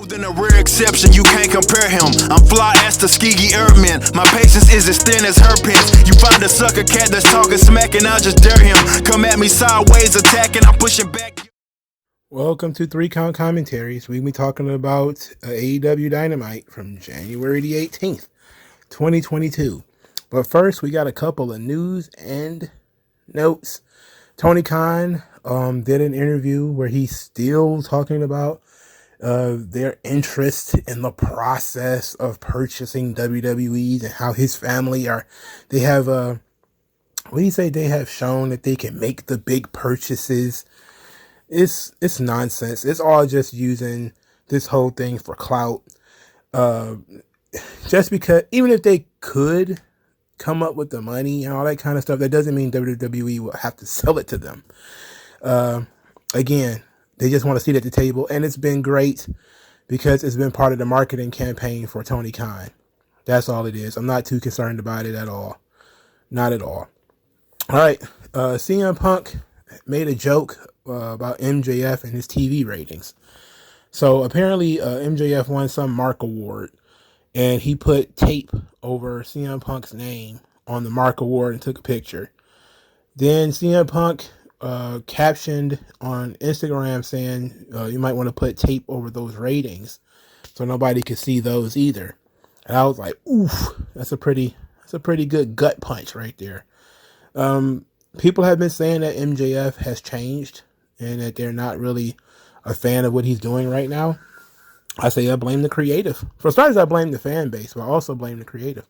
Than a rare exception, you can't compare him. I'm fly as the Skeegee Airman. My patience is as thin as her pants. You find a sucker cat that's talking smack and I'll just dare him. Come at me sideways, attacking, I'm pushing back. Welcome to 3 Count Commentaries. We'll be talking about AEW Dynamite from January the 18th, 2022. But first, we got a couple of news and notes. Tony Khan did an interview where he's still talking about their interest in the process of purchasing WWE and how his family they have they have shown that they can make the big purchases. It's nonsense. It's all just using this whole thing for clout. Just because, even if they could come up with the money and all that kind of stuff, that doesn't mean WWE will have to sell it to them. Again, they just want to sit at the table, and it's been great because it's been part of the marketing campaign for Tony Khan. That's all it is. I'm not too concerned about it at all. Not at all. All right. CM Punk made a joke about MJF and his TV ratings. So apparently MJF won some Mark Award, and he put tape over CM Punk's name on the Mark Award and took a picture. Then CM Punk captioned on Instagram saying you might want to put tape over those ratings so nobody could see those either. And I was like, oof, that's a pretty good gut punch right there. People have been saying that MJF has changed and that they're not really a fan of what he's doing right now. I say I blame the creative. For starters, I blame the fan base, but I also blame the creative.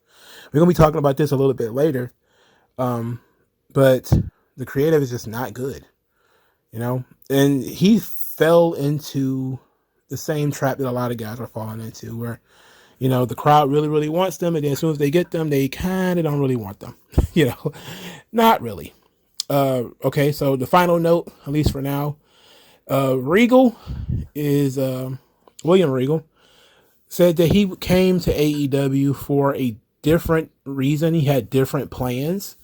We're going to be talking about this a little bit later. But the creative is just not good, and he fell into the same trap that a lot of guys are falling into where, the crowd really, really wants them. And then as soon as they get them, they kind of don't really want them, not really. Okay. So the final note, at least for now, Regal is, William Regal said that he came to AEW for a different reason. He had different plans.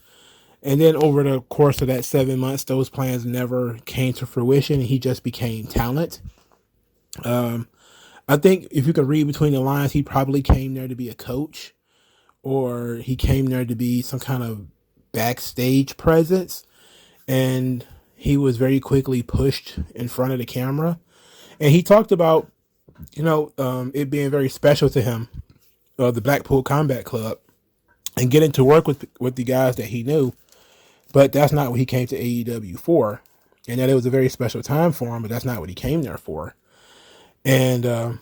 And then over the course of that 7 months, those plans never came to fruition, and he just became talent. I think if you can read between the lines, he probably came there to be a coach, or he came there to be some kind of backstage presence, and he was very quickly pushed in front of the camera. And he talked about, it being very special to him, the Blackpool Combat Club, and getting to work with the guys that he knew. But that's not what he came to AEW for. And that it was a very special time for him, but that's not what he came there for. And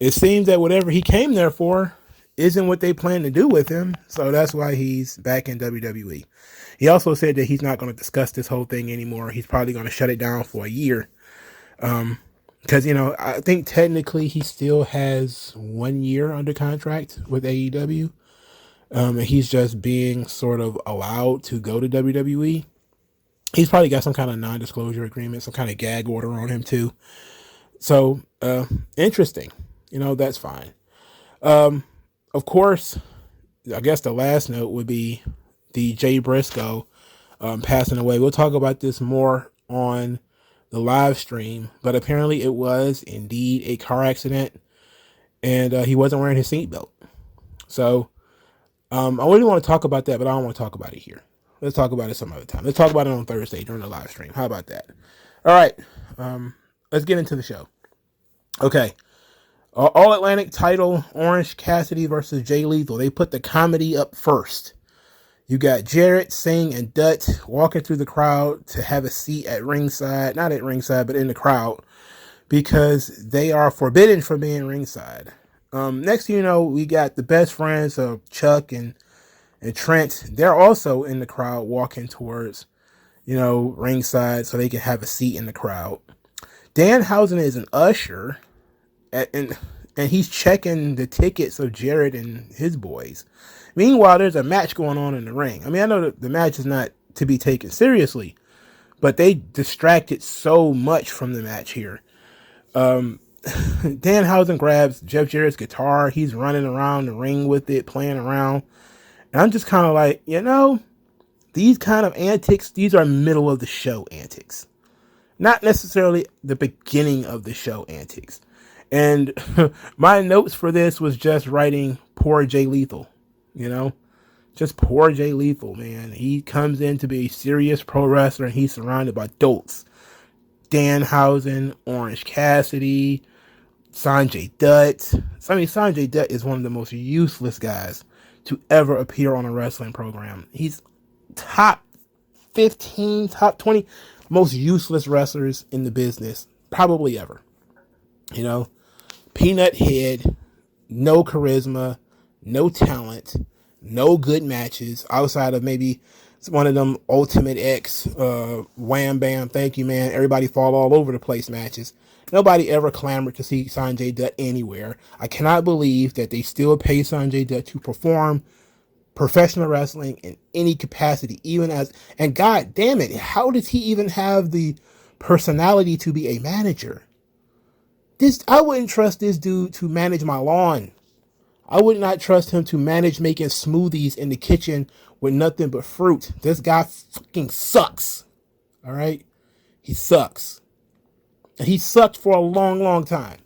it seems that whatever he came there for isn't what they plan to do with him. So that's why he's back in WWE. He also said that he's not going to discuss this whole thing anymore. He's probably going to shut it down for a year. Because, I think technically he still has 1 year under contract with AEW. And he's just being sort of allowed to go to WWE. He's probably got some kind of non-disclosure agreement, some kind of gag order on him too. So, interesting. That's fine. Of course, I guess the last note would be the Jay Briscoe passing away. We'll talk about this more on the live stream, but apparently it was indeed a car accident, and he wasn't wearing his seatbelt. So, I really want to talk about that, but I don't want to talk about it here. Let's talk about it some other time. Let's talk about it on Thursday during the live stream. How about that? All right. Let's get into the show. Okay. All Atlantic title, Orange Cassidy versus Jay Lethal. They put the comedy up first. You got Jarrett, Singh, and Dutt walking through the crowd to have a seat at ringside. Not at ringside, but in the crowd. Because they are forbidden from being ringside. Next thing you know, we got the best friends of Chuck and Trent. They're also in the crowd walking towards, ringside so they can have a seat in the crowd. Danhausen is an usher, and he's checking the tickets of Jarrett and his boys. Meanwhile, there's a match going on in the ring. I mean, I know that the match is not to be taken seriously, but they distracted so much from the match here. Danhausen grabs Jeff Jarrett's guitar. He's running around the ring with it, playing around. And I'm just kind of like, these kind of antics, these are middle of the show antics. Not necessarily the beginning of the show antics. And my notes for this was just writing poor Jay Lethal, you know, just poor Jay Lethal, man. He comes in to be a serious pro wrestler and he's surrounded by dolts. Danhausen, Orange Cassidy, Sanjay Dutt. I mean, Sanjay Dutt is one of the most useless guys to ever appear on a wrestling program. He's top 15, top 20 most useless wrestlers in the business, probably ever. You know, peanut head, no charisma, no talent, no good matches outside of maybe one of them Ultimate X, wham bam, thank you man, everybody fall all over the place matches. Nobody ever clamored to see Sanjay Dutt anywhere. I cannot believe that they still pay Sanjay Dutt to perform professional wrestling in any capacity, even as, and god damn it, how does he even have the personality to be a manager? I wouldn't trust this dude to manage my lawn. I would not trust him to manage making smoothies in the kitchen with nothing but fruit. This guy fucking sucks. All right? He sucks. And he sucked for a long, long time.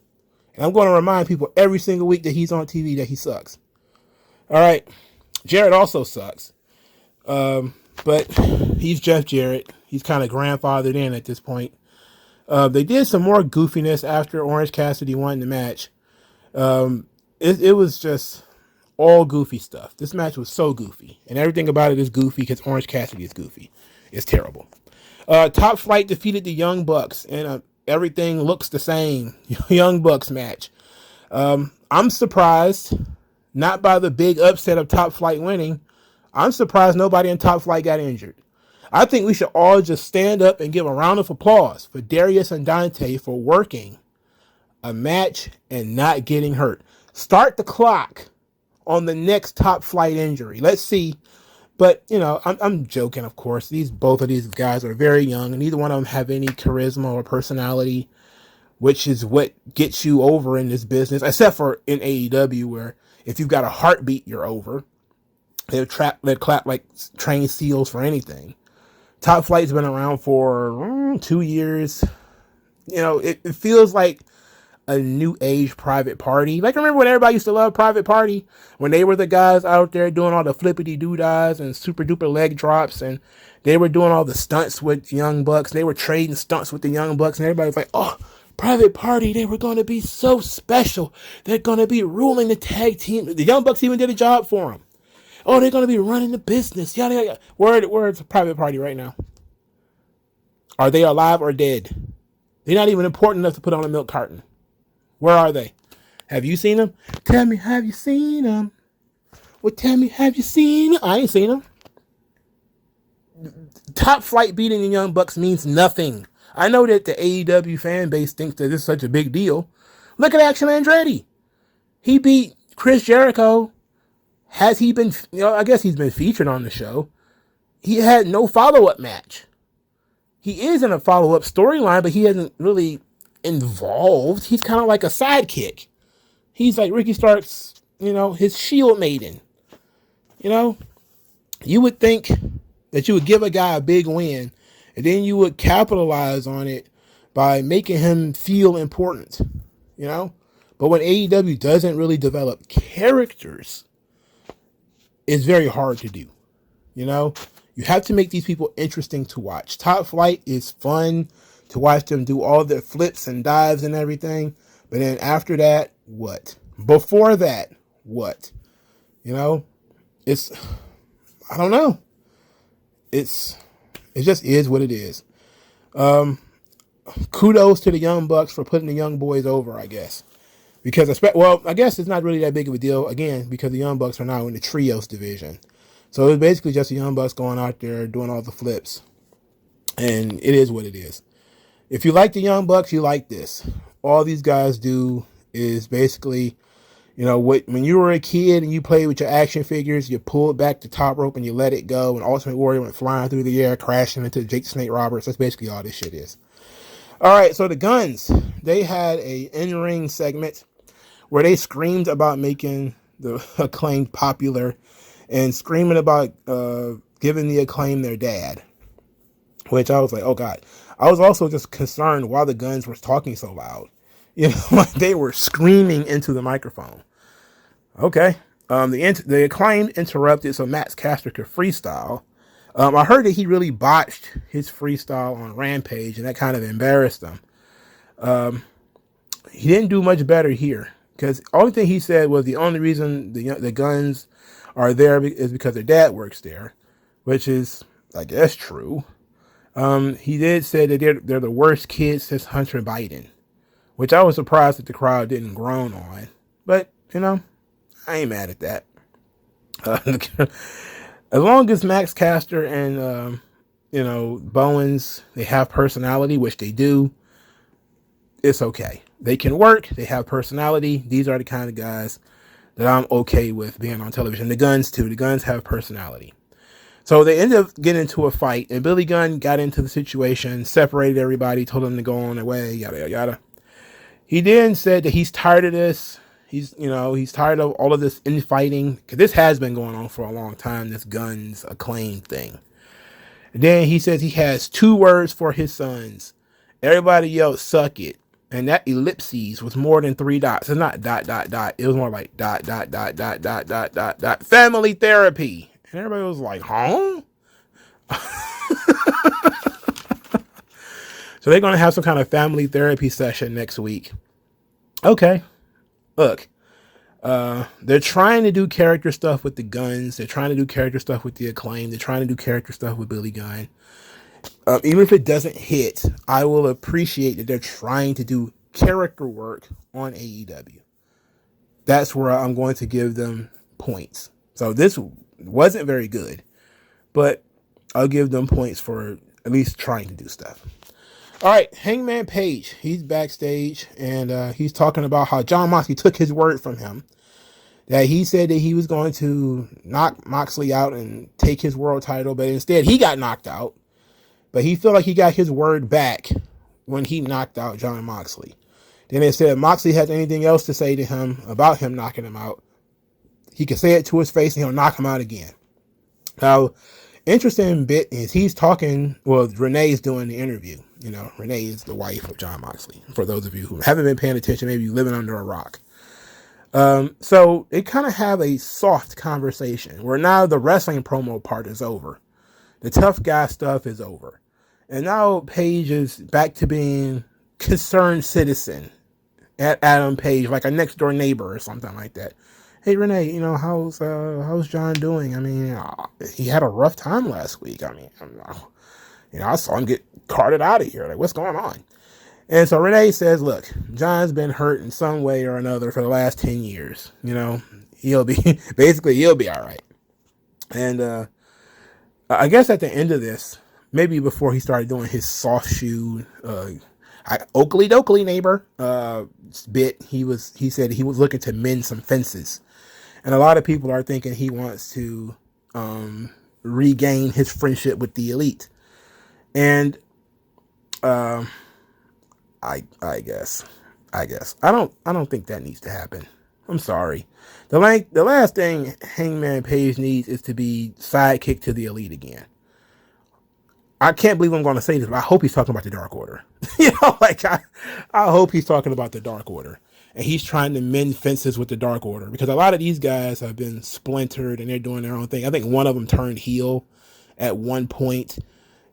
And I'm going to remind people every single week that he's on TV that he sucks. All right? Jarrett also sucks. But he's Jeff Jarrett. He's kind of grandfathered in at this point. They did some more goofiness after Orange Cassidy won the match. It was just all goofy stuff. This match was so goofy. And everything about it is goofy because Orange Cassidy is goofy. It's terrible. Top Flight defeated the Young Bucks. And everything looks the same. Young Bucks match. I'm surprised. Not by the big upset of Top Flight winning. I'm surprised nobody in Top Flight got injured. I think we should all just stand up and give a round of applause for Darius and Dante for working a match and not getting hurt. Start the clock on the next Top Flight injury. Let's see. But, you know, I'm joking, of course. Both of these guys are very young, and neither one of them have any charisma or personality, which is what gets you over in this business, except for in AEW, where if you've got a heartbeat, you're over. They'll clap like trained seals for anything. Top Flight's been around for 2 years. You know, it feels like a new age Private Party. Like, remember when everybody used to love Private Party? When they were the guys out there doing all the flippity doodads and super duper leg drops, and they were doing all the stunts with Young Bucks. They were trading stunts with the Young Bucks, and everybody was like, oh, Private Party, they were going to be so special. They're going to be ruling the tag team. The Young Bucks even did a job for them. Oh, they're going to be running the business. Yada, yada. Where's Private Party right now? Are they alive or dead? They're not even important enough to put on a milk carton. Where are they? Have you seen them? Tell me, have you seen them? Well, tell me, have you seen them? I ain't seen them. Top Flight beating the Young Bucks means nothing. I know that the AEW fan base thinks that this is such a big deal. Look at Action Andretti. He beat Chris Jericho. Has he been, I guess he's been featured on the show. He had no follow-up match. He is in a follow-up storyline, but he hasn't really involved. He's kind of like a sidekick. He's like Ricky Stark's, his shield maiden. You would think that you would give a guy a big win, and then you would capitalize on it by making him feel important, But when AEW doesn't really develop characters, it's very hard to do, You have to make these people interesting to watch. Top Flight is fun to watch them do all their flips and dives and everything. But then after that, what? Before that, what? It's, I don't know. It just is what it is. Kudos to the Young Bucks for putting the Young Boys over, I guess. Because, I guess it's not really that big of a deal, again, because the Young Bucks are now in the Trios division. So it's basically just the Young Bucks going out there doing all the flips. And it is what it is. If you like the Young Bucks, you like this. All these guys do is basically, when you were a kid and you played with your action figures, you pulled back the top rope and you let it go, and Ultimate Warrior went flying through the air, crashing into Jake the Snake Roberts. That's basically all this shit is. All right, so the Guns, they had a in-ring segment where they screamed about making the Acclaimed popular and screaming about giving the Acclaim their dad, which I was like, oh God. I was also just concerned why the Guns were talking so loud. You know, like they were screaming into the microphone. Okay. The Acclaimed interrupted so Max Caster could freestyle. I heard that he really botched his freestyle on Rampage, and that kind of embarrassed him. He didn't do much better here, because the only thing he said was the only reason the Guns are there is because their dad works there, which is, I guess, true. He did say that they're the worst kids since Hunter Biden, which I was surprised that the crowd didn't groan on. But, I ain't mad at that. As long as Max Caster and, Bowens, they have personality, which they do, it's okay. They can work. They have personality. These are the kind of guys that I'm okay with being on television. The Guns, too. The Guns have personality. So they ended up getting into a fight, and Billy Gunn got into the situation, separated everybody, told them to go on their way, yada, yada, yada. He then said that he's tired of this. He's tired of all of this infighting, because this has been going on for a long time, this Guns Acclaim thing. And then he says he has 2 words for his sons. Everybody yelled, "Suck it." And that ellipses was more than 3 dots. It's not ... It was more like ... Family therapy. And everybody was like, huh? So they're going to have some kind of family therapy session next week. Okay. Look, they're trying to do character stuff with the Guns. They're trying to do character stuff with the Acclaim. They're trying to do character stuff with Billy Gunn. Even if it doesn't hit, I will appreciate that they're trying to do character work on AEW. That's where I'm going to give them points. So this wasn't very good, but I'll give them points for at least trying to do stuff. All right, Hangman Page, he's backstage, and he's talking about how Jon Moxley took his word from him, that he said that he was going to knock Moxley out and take his world title, but instead he got knocked out. But he felt like he got his word back when he knocked out Jon Moxley. Then they said if Moxley has anything else to say to him about him knocking him out, he can say it to his face and he'll knock him out again. Now, interesting bit is he's talking, well, Renee's doing the interview. Renee is the wife of Jon Moxley. For those of you who haven't been paying attention, maybe you're living under a rock. So they kind of have a soft conversation where now the wrestling promo part is over. The tough guy stuff is over. And now Page is back to being concerned citizen at Adam Page, like a next door neighbor or something like that. Hey, Renee, how's John doing? I mean, he had a rough time last week. I mean, I saw him get carted out of here. Like, what's going on? And so Renee says, look, John's been hurt in some way or another for the last 10 years. He'll be all right. And, I guess at the end of this, maybe before he started doing his soft shoe, Oakley Dokley neighbor, bit, he said he was looking to mend some fences. And a lot of people are thinking he wants to, regain his friendship with the Elite. And, I guess, I don't think that needs to happen. I'm sorry. The last thing Hangman Page needs is to be sidekick to the Elite again. I can't believe I'm going to say this, but I hope he's talking about the Dark Order. I hope he's talking about the Dark Order. And he's trying to mend fences with the Dark Order. Because a lot of these guys have been splintered and they're doing their own thing. I think one of them turned heel at one point.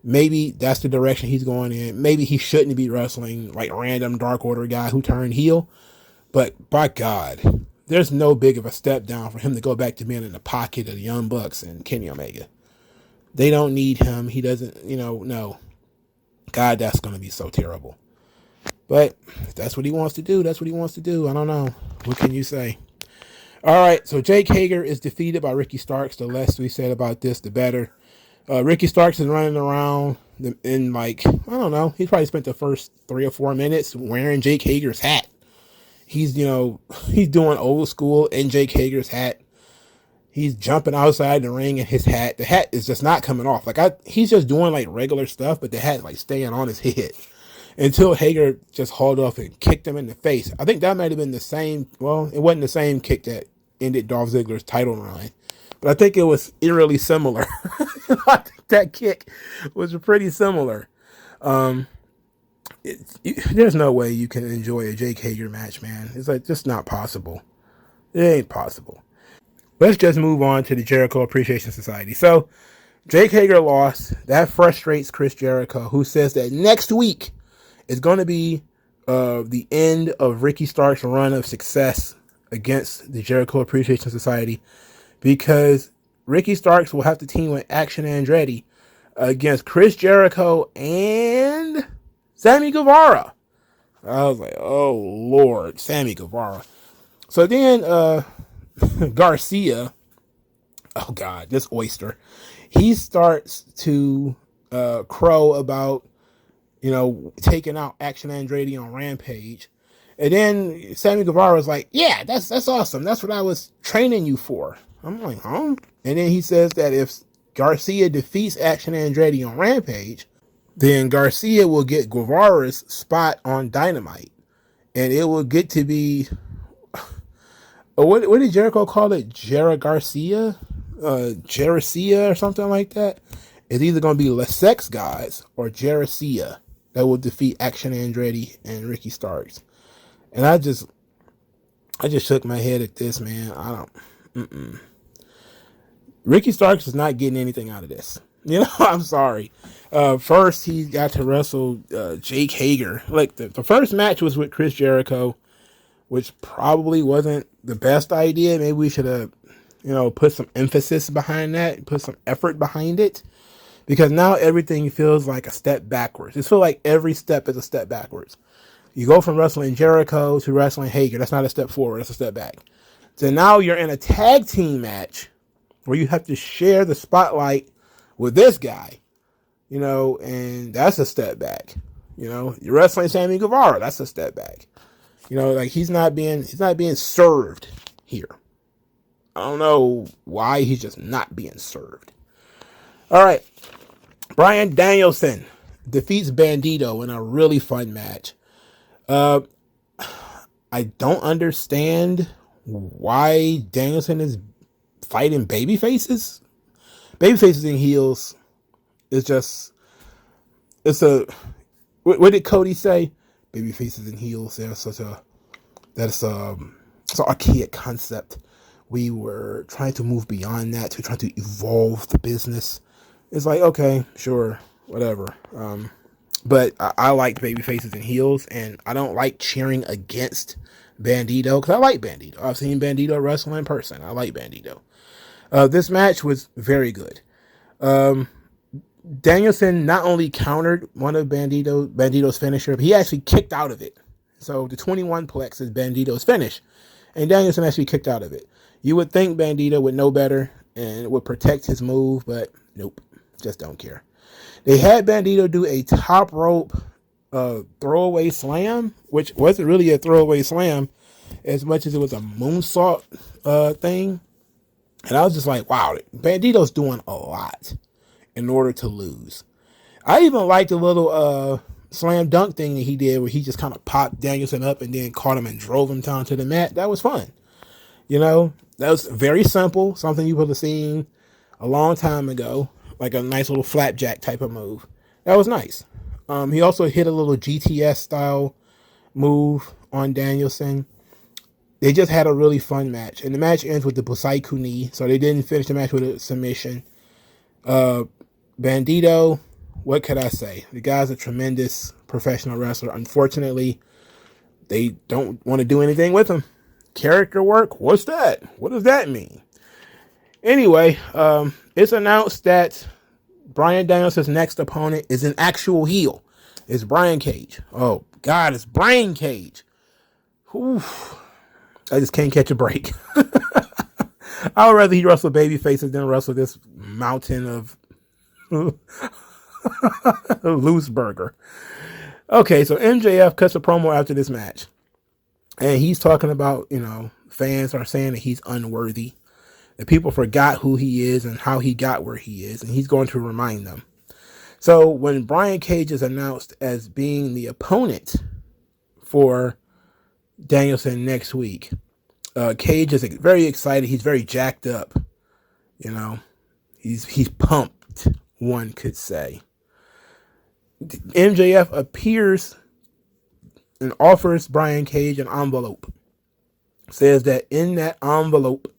Maybe that's the direction he's going in. Maybe he shouldn't be wrestling like random Dark Order guy who turned heel. But by God, there's no big of a step down for him to go back to being in the pocket of the Young Bucks and Kenny Omega. They don't need him. He doesn't, no. God, that's going to be so terrible. But if that's what he wants to do, that's what he wants to do. I don't know. What can you say? All right, so Jake Hager is defeated by Ricky Starks. The less we said about this, the better. Ricky Starks is running around in I don't know. He probably spent the first 3 or 4 minutes wearing Jake Hager's hat. He's doing old school in Jake Hager's hat. He's jumping outside the ring in his hat. The hat is just not coming off. He's just doing regular stuff, but the hat staying on his head until Hager just hauled off and kicked him in the face. I think that might have been the same. Well, it wasn't the same kick that ended Dolph Ziggler's title run, but I think it was eerily similar. I think that kick was pretty similar. there's no way you can enjoy a Jake Hager match, man. It's like just not possible. It ain't possible. Let's just move on to the Jericho Appreciation Society. So Jake Hager lost. That frustrates Chris Jericho, who says that next week is going to be the end of Ricky Stark's run of success against the Jericho Appreciation Society, because Ricky Starks will have to team with Action Andretti against Chris Jericho and Sammy Guevara. I was like, oh Lord, Sammy Guevara. So then Garcia, oh God, this oyster, he starts to crow about, taking out Action Andretti on Rampage. And then Sammy Guevara was like, yeah, that's awesome. That's what I was training you for. I'm like, huh? And then he says that if Garcia defeats Action Andretti on Rampage, then Garcia will get Guevara's spot on Dynamite. And it will get to be, what did Jericho call it? Garcia? Jericia or something like that. It's either going to be Les Sex Guys or Jericia that will defeat Action Andretti and Ricky Starks. And I just shook my head at this, man. Ricky Starks is not getting anything out of this. I'm sorry. First, he got to wrestle Jake Hager. Like, the first match was with Chris Jericho, which probably wasn't the best idea. Maybe we should have, put some emphasis behind that, put some effort behind it. Because now everything feels like a step backwards. It feels like every step is a step backwards. You go from wrestling Jericho to wrestling Hager. That's not a step forward. That's a step back. So now you're in a tag team match where you have to share the spotlight with this guy, and that's a step back. You're wrestling Sammy Guevara. That's a step back. Like he's not being served here. I don't know why he's just not being served. All right. Bryan Danielson defeats Bandito in a really fun match. I don't understand why Danielson is fighting babyfaces. Babyfaces and heels is what did Cody say? Babyfaces and heels, that's an archaic concept. We were trying to move beyond that, to try to evolve the business. It's like, okay, sure, whatever. But I like baby faces and heels, and I don't like cheering against Bandito, because I like Bandito. I've seen Bandito wrestle in person. I like Bandito. This match was very good. Danielson not only countered one of Bandito's finisher, but he actually kicked out of it. So the 21 plex is Bandito's finish, and Danielson actually kicked out of it. You would think Bandito would know better and would protect his move, but nope, just don't care. They had Bandito do a top rope throwaway slam, which wasn't really a throwaway slam as much as it was a moonsault thing. And I was just like, wow, Bandito's doing a lot in order to lose. I even liked the little slam dunk thing that he did where he just kind of popped Danielson up and then caught him and drove him down to the mat. That was fun. That was very simple, something you would have seen a long time ago, like a nice little flapjack type of move. That was nice. He also hit a little GTS style move on Danielson. They just had a really fun match, and the match ends with the Busaiku knee, so they didn't finish the match with a submission. Bandito, what could I say? The guy's a tremendous professional wrestler. Unfortunately, they don't want to do anything with him. Character work? What's that? What does that mean? Anyway, it's announced that Bryan Danielson's next opponent is an actual heel. It's Brian Cage. Oh, God, it's Brian Cage. Oof. I just can't catch a break. I would rather he wrestle baby faces than wrestle this mountain of loose burger. Okay, so MJF cuts a promo after this match. And he's talking about, fans are saying that he's unworthy. That people forgot who he is and how he got where he is. And he's going to remind them. So when Brian Cage is announced as being the opponent for Danielson next week, Cage is very excited. He's very jacked up. He's pumped, one could say. MJF appears and offers Brian Cage an envelope. Says that in that envelope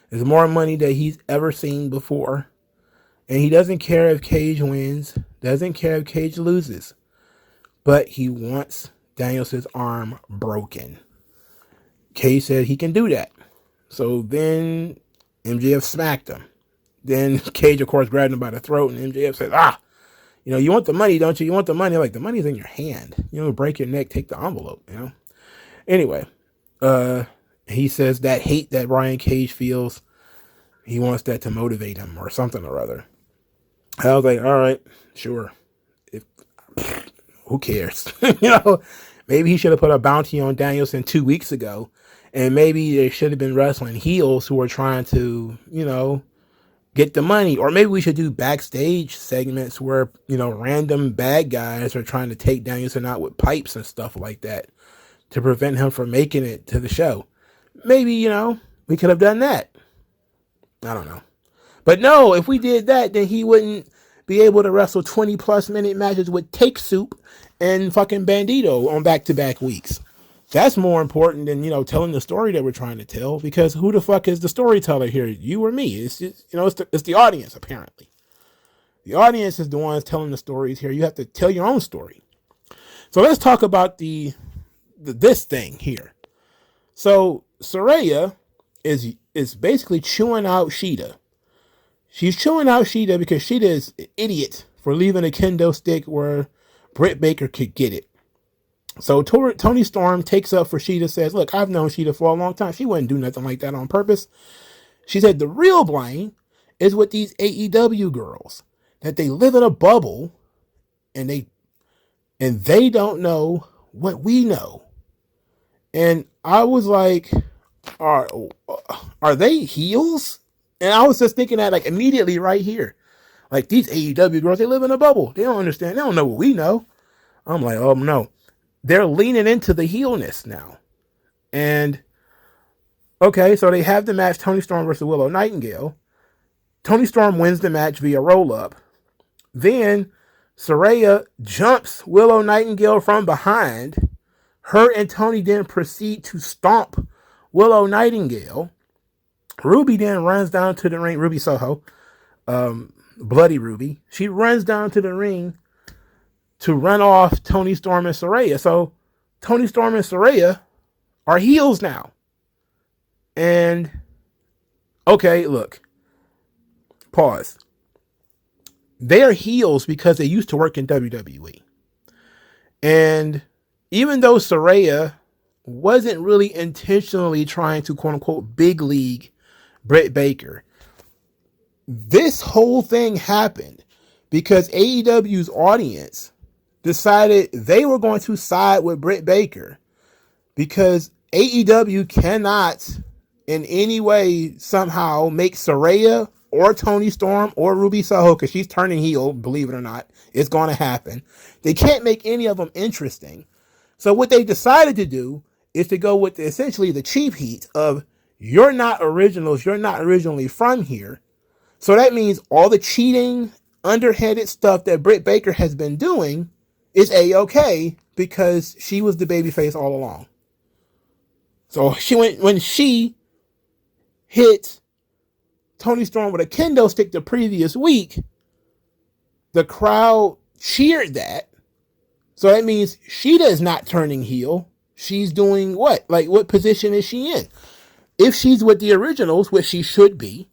is more money than he's ever seen before. And he doesn't care if Cage wins, doesn't care if Cage loses, but he wants Danielson's arm broken. Cage said he can do that. So then MJF smacked him. Then Cage, of course, grabbed him by the throat, and MJF said, you want the money, don't you? You want the money? Like, the money's in your hand. Break your neck, take the envelope, Anyway, he says that hate that Brian Cage feels, he wants that to motivate him or something or other. I was like, all right, sure. Who cares? Maybe he should have put a bounty on Danielson 2 weeks ago, and maybe they should have been wrestling heels who were trying to, get the money. Or maybe we should do backstage segments where, random bad guys are trying to take Danielson out with pipes and stuff like that to prevent him from making it to the show. Maybe, we could have done that. I don't know. But no, if we did that, then he wouldn't be able to wrestle 20 plus minute matches with Take Soup and fucking Bandito on back-to-back weeks. That's more important than, telling the story that we're trying to tell, because who the fuck is the storyteller here? You or me? It's just, it's the audience, apparently. The audience is the ones telling the stories here. You have to tell your own story. So let's talk about this thing here. So Saraya is basically chewing out Shida. She's chewing out Shida because Shida is an idiot for leaving a kendo stick where Britt Baker could get it. So Tony Storm takes up for Shida, says, look, I've known Shida for a long time. She wouldn't do nothing like that on purpose. She said the real blame is with these AEW girls, that they live in a bubble and they don't know what we know. And I was like, are they heels? And I was just thinking that, like, immediately right here. Like, these AEW girls, they live in a bubble. They don't understand. They don't know what we know. I'm like, oh, no. They're leaning into the heelness now. And, okay, so they have the match, Tony Storm versus Willow Nightingale. Tony Storm wins the match via roll-up. Then Saraya jumps Willow Nightingale from behind. Her and Tony then proceed to stomp Willow Nightingale. Ruby then runs down to the ring. Ruby Soho, Bloody Ruby. She runs down to the ring to run off Tony Storm and Saraya. So Tony Storm and Saraya are heels now. And, okay, look. Pause. They are heels because they used to work in WWE. And even though Saraya wasn't really intentionally trying to, quote unquote, big league Britt Baker, this whole thing happened because AEW's audience decided they were going to side with Britt Baker because AEW cannot in any way somehow make Saraya or Tony Storm or Ruby Soho, because she's turning heel, believe it or not, it's going to happen. They can't make any of them interesting. So what they decided to do is to go with essentially the cheap heat of, you're not originals, you're not originally from here. So that means all the cheating, underhanded stuff that Britt Baker has been doing is A-okay because she was the babyface all along. So when she hit Tony Storm with a kendo stick the previous week, the crowd cheered that. So that means Shida is not turning heel. She's doing what? Like, what position is she in? If she's with the originals, which she should be,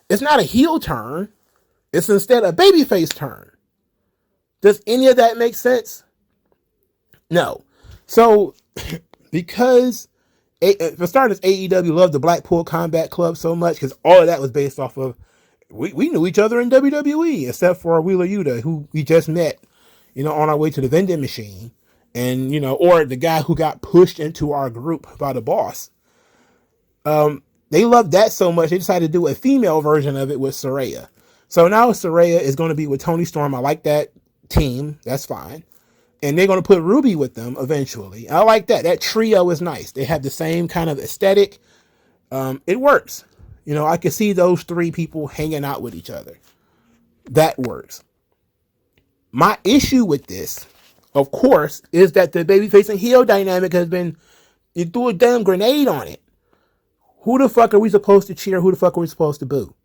it's not a heel turn. It's instead a babyface turn. Does any of that make sense? No. So, because, for starters, AEW loved the Blackpool Combat Club so much, because all of that was based off of, we knew each other in WWE, except for Wheeler Yuta, who we just met, on our way to the vending machine. And, or the guy who got pushed into our group by the boss. They loved that so much, they decided to do a female version of it with Saraya. So now Saraya is going to be with Tony Storm. I like that team. That's fine. And they're going to put Ruby with them eventually. I like that. That trio is nice. They have the same kind of aesthetic. It works. I could see those three people hanging out with each other. That works. My issue with this, of course, is that the babyface and heel dynamic has been, you threw a damn grenade on it. Who the fuck are we supposed to cheer? Who the fuck are we supposed to boo?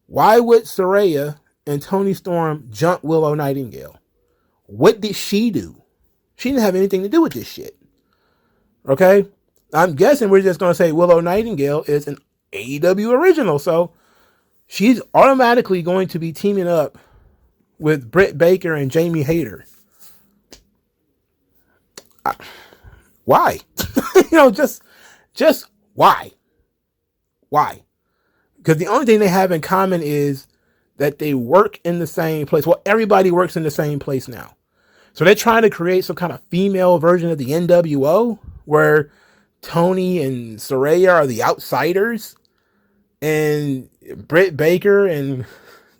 Why would Saraya and Toni Storm jump Willow Nightingale? What did she do? She didn't have anything to do with this shit. Okay? I'm guessing we're just going to say Willow Nightingale is an AEW original. So she's automatically going to be teaming up with Britt Baker and Jamie Hayter. Why? just why? Why? Because the only thing they have in common is that they work in the same place. Well, everybody works in the same place now. So they're trying to create some kind of female version of the NWO where Tony and Saraya are the outsiders and Britt Baker and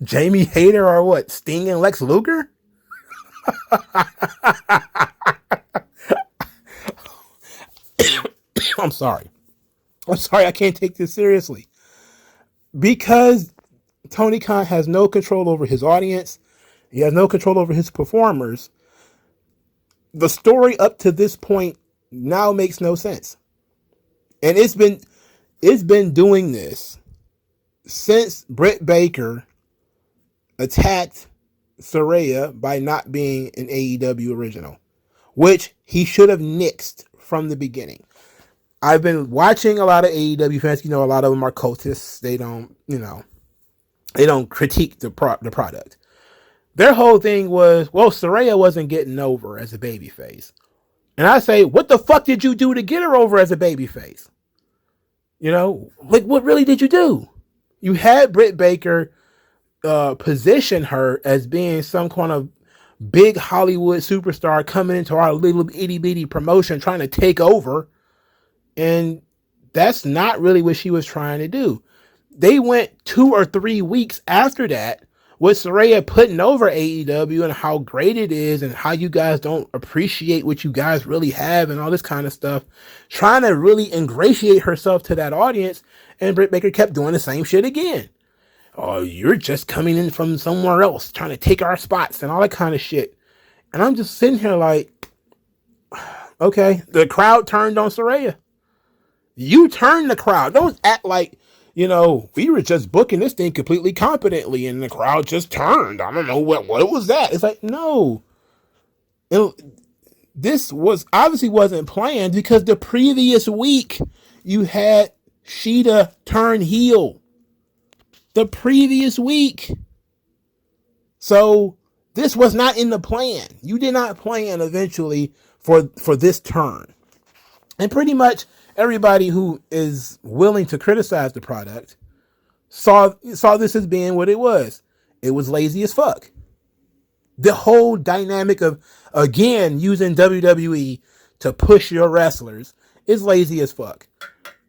Jamie Hayter are what? Sting and Lex Luger? I'm sorry. I can't take this seriously. Because Tony Khan has no control over his audience. He has no control over his performers. The story up to this point now makes no sense. And it's been doing this since Britt Baker attacked Saraya by not being an AEW original, which he should have nixed from the beginning. I've been watching a lot of AEW fans. A lot of them are cultists. They don't critique the product. Their whole thing was, well, Saraya wasn't getting over as a babyface. And I say, what the fuck did you do to get her over as a babyface? What really did you do? You had Britt Baker position her as being some kind of big Hollywood superstar coming into our little itty bitty promotion trying to take over. And that's not really what she was trying to do. They went 2 or 3 weeks after that with Saraya putting over AEW and how great it is and how you guys don't appreciate what you guys really have and all this kind of stuff, trying to really ingratiate herself to that audience. And Britt Baker kept doing the same shit again. Oh, you're just coming in from somewhere else, trying to take our spots and all that kind of shit. And I'm just sitting here like, okay, the crowd turned on Saraya. You turned the crowd. Don't act like, we were just booking this thing completely competently and the crowd just turned. I don't know what was that. It's like, no. This obviously wasn't planned because the previous week you had Sheeta turn heel. The previous week. So this was not in the plan. You did not plan eventually for this turn. And pretty much everybody who is willing to criticize the product saw this as being what it was. It was lazy as fuck. The whole dynamic of, again, using WWE to push your wrestlers is lazy as fuck.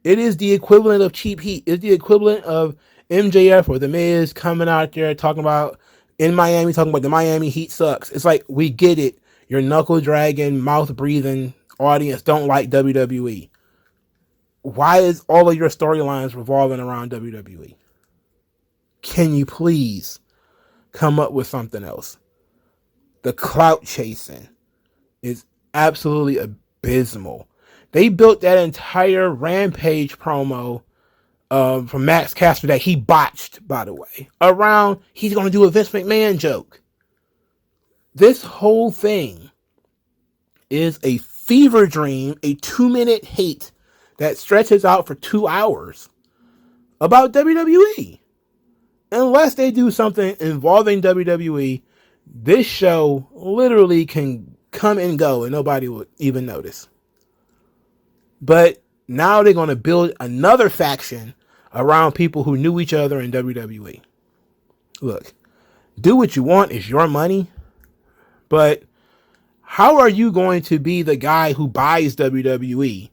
It is the equivalent of cheap heat. It's the equivalent of MJF or The Miz coming out there talking about the Miami Heat sucks. It's like, we get it. Your knuckle dragging, mouth breathing audience don't like WWE. Why is all of your storylines revolving around WWE? Can you please come up with something else? The clout chasing is absolutely abysmal. They built that entire Rampage promo from Max Caster that he botched, by the way, around he's going to do a Vince McMahon joke. This whole thing is a fever dream, a 2-minute hate that stretches out for 2 hours about WWE. Unless they do something involving WWE, this show literally can come and go and nobody would even notice. But now they're going to build another faction around people who knew each other in WWE. Look, do what you want. It's your money. But how are you going to be the guy who buys WWE?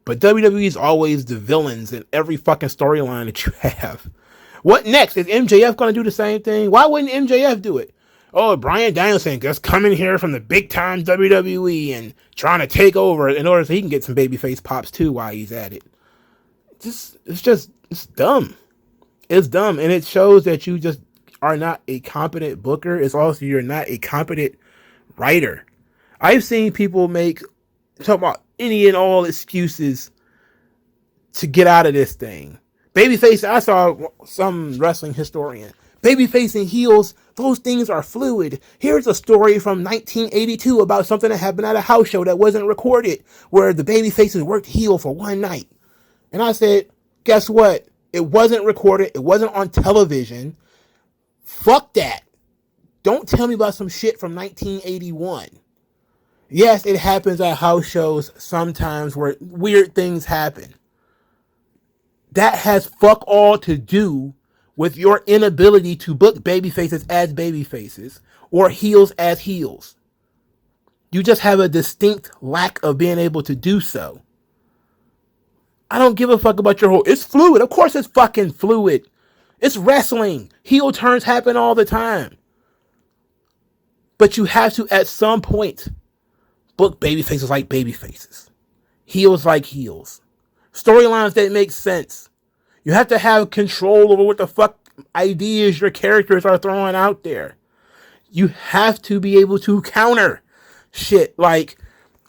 But WWE is always the villains in every fucking storyline that you have. What next? Is MJF going to do the same thing? Why wouldn't MJF do it? Oh, Bryan Danielson just coming here from the big time WWE and trying to take over in order so he can get some babyface pops too while he's at it. It's dumb. It's dumb. And it shows that you just are not a competent booker. It's also you're not a competent writer. I've seen people talk about any and all excuses to get out of this thing. Babyface, I saw some wrestling historian. Babyface and heels, those things are fluid. Here's a story from 1982 about something that happened at a house show that wasn't recorded, where the babyfaces worked heel for one night. And I said, guess what? It wasn't recorded. It wasn't on television. Fuck that. Don't tell me about some shit from 1981. Yes, it happens at house shows sometimes where weird things happen. That has fuck all to do with your inability to book babyfaces as babyfaces or heels as heels. You just have a distinct lack of being able to do so. I don't give a fuck about your whole... It's fluid. Of course it's fucking fluid. It's wrestling. Heel turns happen all the time. But you have to, at some point, book babyfaces like babyfaces. Heels like heels. Storylines that make sense. You have to have control over what the fuck ideas your characters are throwing out there. You have to be able to counter shit like,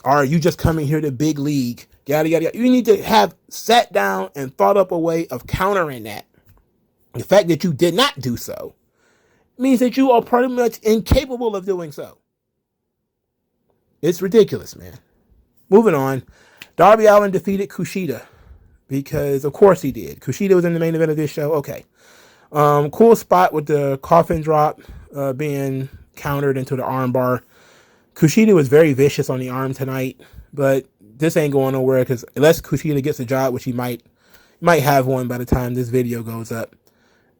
are you just coming here to big league? Yada, yada, yada. You need to have sat down and thought up a way of countering that. The fact that you did not do so means that you are pretty much incapable of doing so. It's ridiculous, man. Moving on. Darby Allin defeated Kushida. Because, of course, he did. Kushida was in the main event of this show. Okay. Cool spot with the coffin drop being countered into the armbar. Kushida was very vicious on the arm tonight. But this ain't going nowhere because unless Kushida gets a job, which he might have one by the time this video goes up,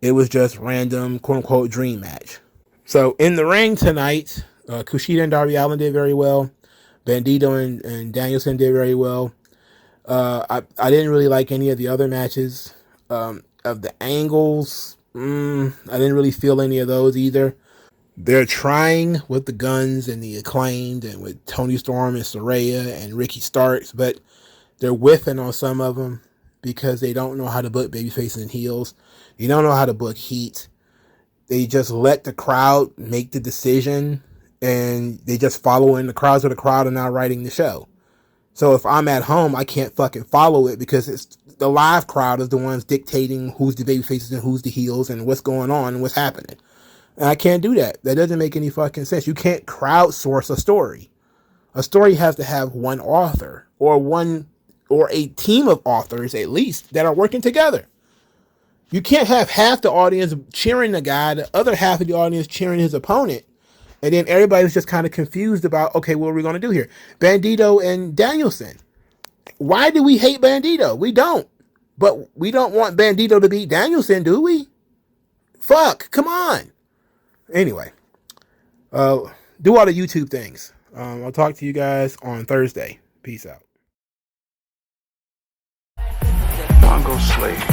it was just random, quote-unquote, dream match. So, in the ring tonight, Kushida and Darby Allin did very well. Bandito and Danielson did very well. I didn't really like any of the other matches. Of the angles, I didn't really feel any of those either. They're trying with the Guns and the Acclaimed and with Tony Storm and Saraya and Ricky Starks, but they're whiffing on some of them because they don't know how to book babyfaces and heels. They don't know how to book heat. They just let the crowd make the decision and they just follow in the crowds of the crowd and not writing the show. So if I'm at home, I can't fucking follow it because it's the live crowd is the ones dictating who's the babyfaces and who's the heels and what's going on and what's happening. And I can't do that. That doesn't make any fucking sense. You can't crowdsource a story. A story has to have one author or a team of authors at least that are working together. You can't have half the audience cheering the guy, the other half of the audience cheering his opponent. And then everybody's just kind of confused about, okay, what are we going to do here? Bandito and Danielson. Why do we hate Bandito? We don't. But we don't want Bandito to beat Danielson, do we? Fuck, come on. Anyway, do all the YouTube things. I'll talk to you guys on Thursday. Peace out. MagMongoSlade.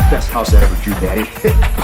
Best house I ever drew, Daddy.